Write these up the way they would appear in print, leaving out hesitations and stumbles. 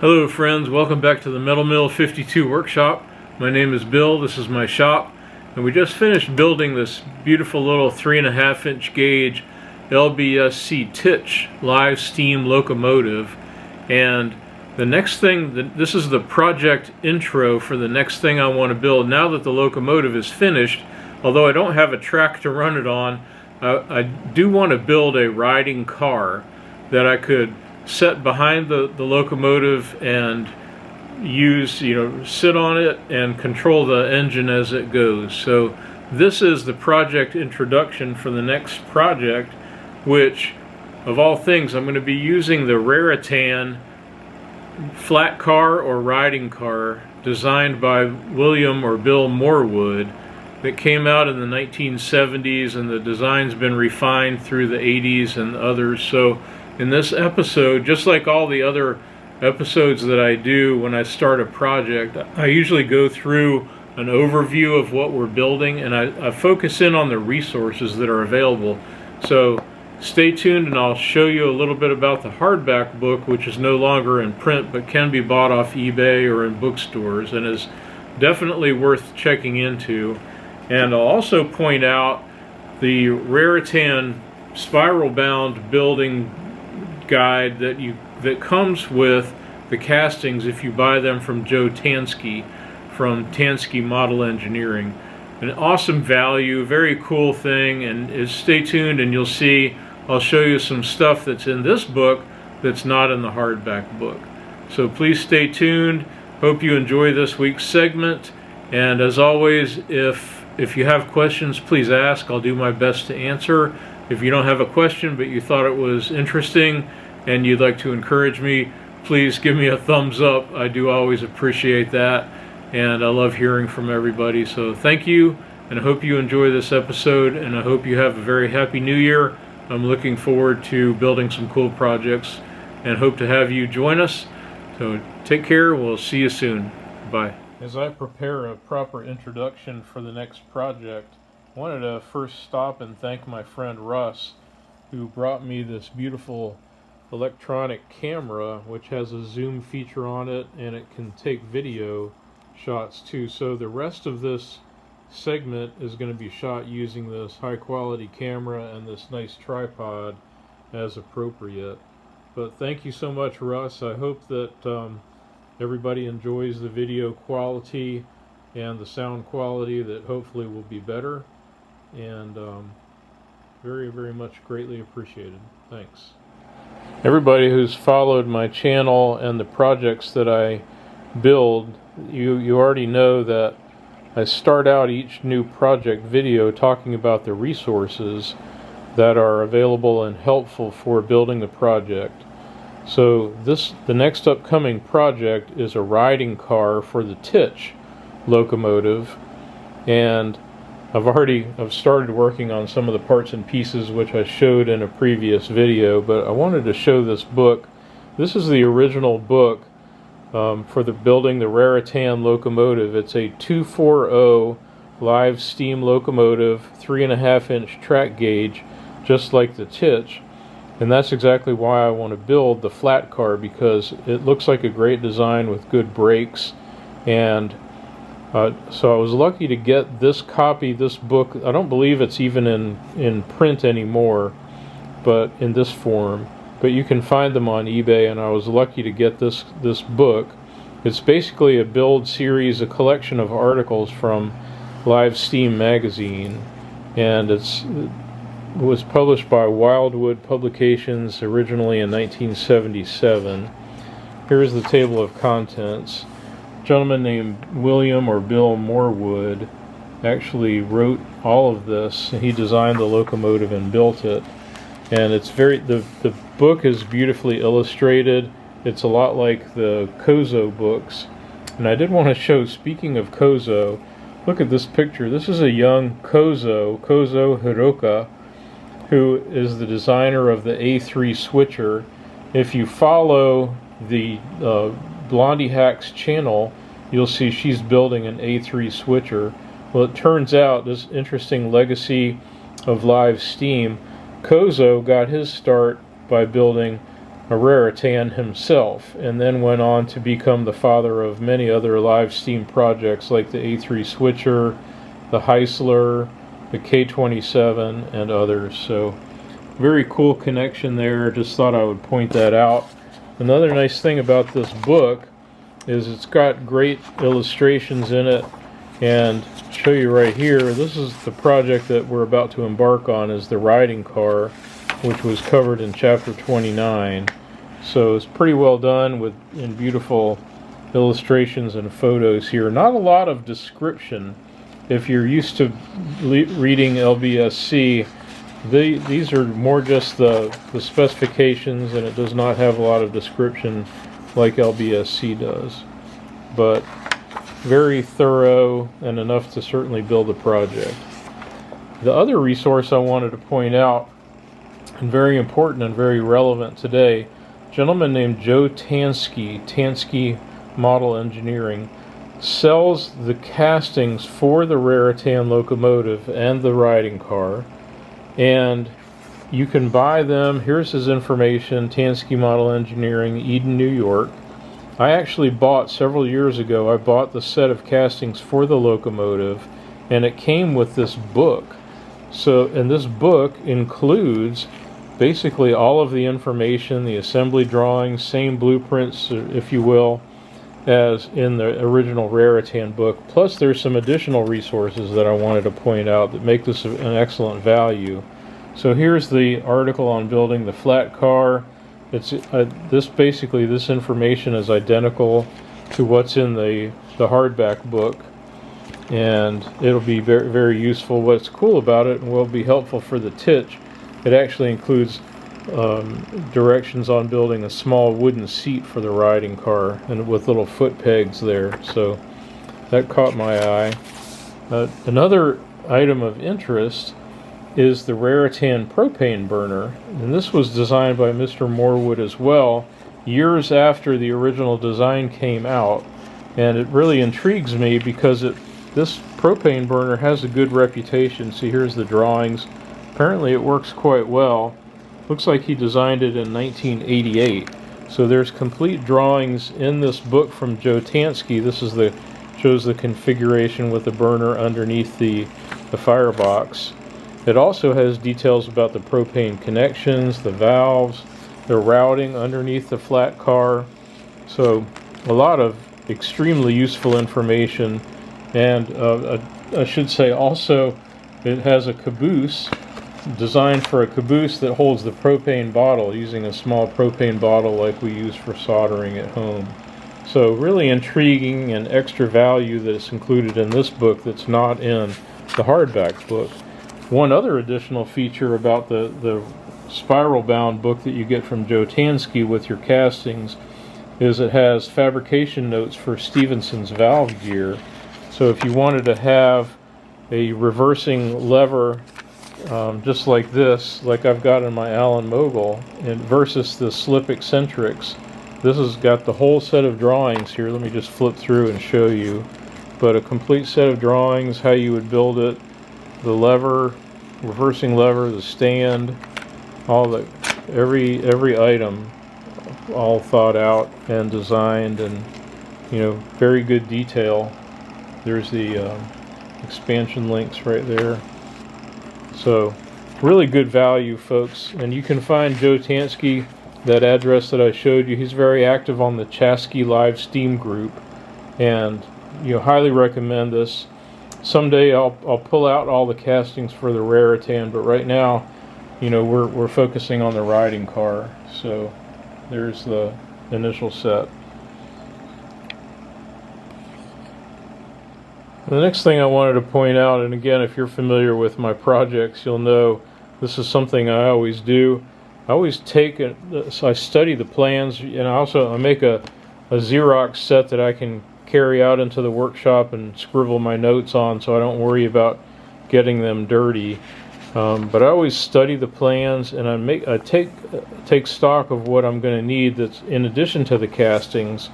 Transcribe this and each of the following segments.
Hello friends, welcome back to the Metal Mill 52 workshop. My name is Bill, this is my shop, and we just finished building this beautiful little 3.5 inch gauge LBSC Titch live steam locomotive. And the next thing, this is the project intro for the next thing I want to build. Now that the locomotive is finished, although I don't have a track to run it on, I do want to build a riding car that I could set behind the locomotive and use, sit on it and control the engine as it goes. So this is the project introduction for the next project, which of all things I'm going to be using the Raritan flat car or riding car designed by William or Bill Moorewood that came out in the 1970s, and the design's been refined through the 80s and others. So in this episode, just like all the other episodes that I do when I start a project, I usually go through an overview of what we're building, and I focus in on the resources that are available. So stay tuned and I'll show you a little bit about the hardback book, which is no longer in print but can be bought off eBay or in bookstores and is definitely worth checking into. And I'll also point out the Raritan spiral bound building guide that comes with the castings if you buy them from Joe Tanski from Tanski Model Engineering. An awesome value, very cool thing, and stay tuned and you'll see I'll show you some stuff that's in this book that's not in the hardback book. So please stay tuned. Hope you enjoy this week's segment, and as always, if you have questions, please ask. I'll do my best to answer. If you don't have a question but you thought it was interesting and you'd like to encourage me, please give me a thumbs up. I do always appreciate that, and I love hearing from everybody. So thank you, and I hope you enjoy this episode, and I hope you have a very happy new year. I'm looking forward to building some cool projects and hope to have you join us. So take care, we'll see you soon. Bye. As I prepare a proper introduction for the next project, I wanted to first stop and thank my friend Russ, who brought me this beautiful electronic camera which has a zoom feature on it, and it can take video shots too. So the rest of this segment is going to be shot using this high quality camera and this nice tripod as appropriate. But thank you so much, Russ. I hope that everybody enjoys the video quality and the sound quality, that hopefully will be better, and very much greatly appreciated. Thanks. Everybody who's followed my channel and the projects that I build, you already know that I start out each new project video talking about the resources that are available and helpful for building the project. So the next upcoming project is a riding car for the Titch locomotive, and I've started working on some of the parts and pieces which I showed in a previous video, but I wanted to show this book. This is the original book for building the Raritan locomotive. It's a 240 live steam locomotive, 3.5 inch track gauge, just like the Titch. And that's exactly why I want to build the flat car, because it looks like a great design with good brakes. And so I was lucky to get this copy, this book. I don't believe it's even in print anymore, but in this form. But you can find them on eBay, and I was lucky to get this book. It's basically a build series, a collection of articles from Live Steam magazine, and it was published by Wildwood Publications originally in 1977. Here's the table of contents. A gentleman named William or Bill Moorewood actually wrote all of this. He designed the locomotive and built it, and it's the book is beautifully illustrated. It's a lot like the Kozo books. And I did want to show, speaking of Kozo, look at this picture. This is a young Kozo Hiroka, who is the designer of the A3 switcher. If you follow the Blondie Hack's channel, you'll see she's building an A3 switcher. Well, it turns out, this interesting legacy of live steam, Kozo got his start by building a Raritan himself, and then went on to become the father of many other live steam projects like the A3 Switcher, the Heisler, the K27, and others. So very cool connection there. Just thought I would point that out. Another nice thing about this book is it's got great illustrations in it, and I'll show you right here. This is the project that we're about to embark on, is the riding car, which was covered in chapter 29. So it's pretty well done in beautiful illustrations and photos here. Not a lot of description. If you're used to reading LBSC, these are more just the specifications, and it does not have a lot of description like LBSC does. But very thorough and enough to certainly build a project. The other resource I wanted to point out, and very important and very relevant today, a gentleman named Joe Tanski, Tanski Model Engineering, sells the castings for the Raritan locomotive and the riding car, and you can buy them. Here's his information: Tanski Model Engineering, Eden, New York. I actually bought, several years ago, I bought the set of castings for the locomotive, and it came with this book. So, and this book includes basically all of the information, the assembly drawings, same blueprints, if you will, as in the original Raritan book. Plus there's some additional resources that I wanted to point out that make this an excellent value. So here's the article on building the flat car. It's this information is identical to what's in the hardback book, and it'll be very, very useful. What's cool about it, and will be helpful for the titch, it actually includes directions on building a small wooden seat for the riding car, and with little foot pegs there. So that caught my eye. Another item of interest is the Raritan propane burner, and this was designed by Mr. Moorewood as well, years after the original design came out. And it really intrigues me because this propane burner has a good reputation. See, here's the drawings. Apparently it works quite well. Looks like he designed it in 1988. So there's complete drawings in this book from Joe Tanski. This is shows the configuration with the burner underneath the firebox. It also has details about the propane connections, the valves, the routing underneath the flat car. So a lot of extremely useful information. And I should say also it has a caboose, designed for a caboose that holds the propane bottle, using a small propane bottle like we use for soldering at home. So really intriguing and extra value that is included in this book that's not in the hardback book. One other additional feature about the spiral bound book that you get from Joe Tanski with your castings is it has fabrication notes for Stephenson's valve gear. So if you wanted to have a reversing lever just like this, like I've got in my Allen Mogul, and versus the slip eccentrics, this has got the whole set of drawings here. Let me just flip through and show you. But a complete set of drawings, how you would build it, the lever, reversing lever, the stand, every item, all thought out and designed, and very good detail. There's the expansion links right there. So really good value, folks. And you can find Joe Tanski, that address that I showed you. He's very active on the Tansky Live Steam group, and highly recommend this. Someday I'll pull out all the castings for the Raritan, but right now, we're focusing on the riding car. So there's the initial set. The next thing I wanted to point out, and again, if you're familiar with my projects, you'll know this is something I always do. I always I study the plans, and I make a Xerox set that I can carry out into the workshop and scribble my notes on, so I don't worry about getting them dirty. But I always study the plans, and I take stock of what I'm going to need that's in addition to the castings,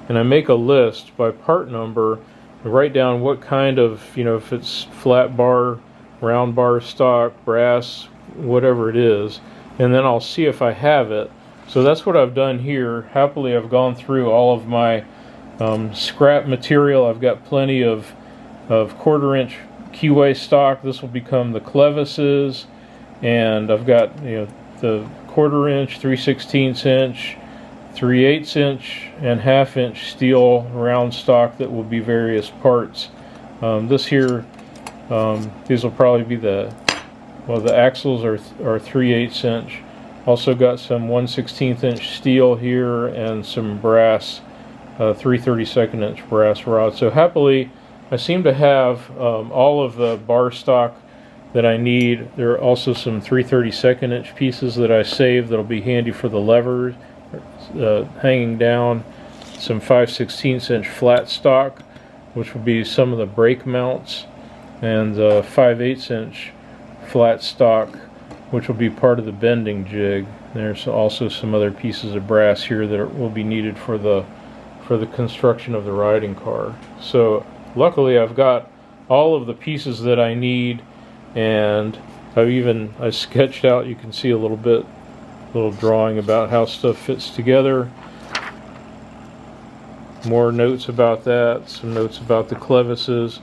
and I make a list by part number. I write down what kind of, if it's flat bar, round bar stock, brass, whatever it is, and then I'll see if I have it. So that's what I've done here. Happily, I've gone through all of my scrap material. I've got plenty of 1/4 inch keyway stock. This will become the clevises, and I've got the 1/4 inch, 3/16 inch, 3/8 inch, and 1/2 inch steel round stock that will be various parts. This here, these will probably be the axles are 3/8 inch. Also got some 1/16 inch steel here and some brass, 3/32 inch brass rods. So happily, I seem to have all of the bar stock that I need. There are also some 3/32 inch pieces that I saved that'll be handy for the levers hanging down. Some 5/16 inch flat stock, which will be some of the brake mounts, and 5/8 inch flat stock, which will be part of the bending jig. There's also some other pieces of brass here that will be needed for the construction of the riding car. So luckily I've got all of the pieces that I need, and I sketched out, you can see a little drawing about how stuff fits together. More notes about that, some notes about the clevises.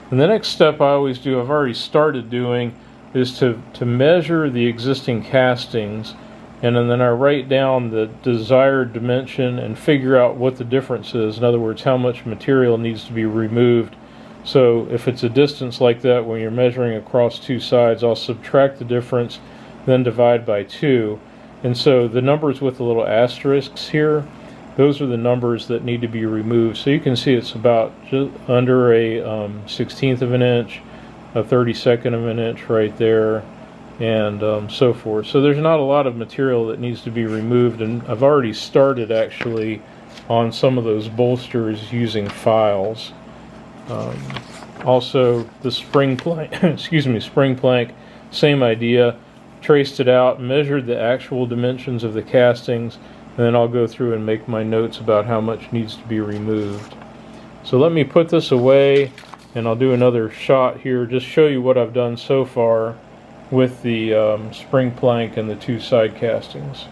And the next step I always do, I've already started doing, is to measure the existing castings, and then I write down the desired dimension and figure out what the difference is. In other words, how much material needs to be removed. So if it's a distance like that when you're measuring across two sides, I'll subtract the difference, then divide by 2. And so the numbers with the little asterisks here, those are the numbers that need to be removed. So you can see it's about just under a 1/16 of an inch, a 32nd of an inch right there, and so forth. So there's not a lot of material that needs to be removed, and I've already started actually on some of those bolsters using files. Also the spring plank, spring plank, same idea. Traced it out, measured the actual dimensions of the castings, and then I'll go through and make my notes about how much needs to be removed. So let me put this away, and I'll do another shot here, just show you what I've done so far with the spring plank and the 2 side castings.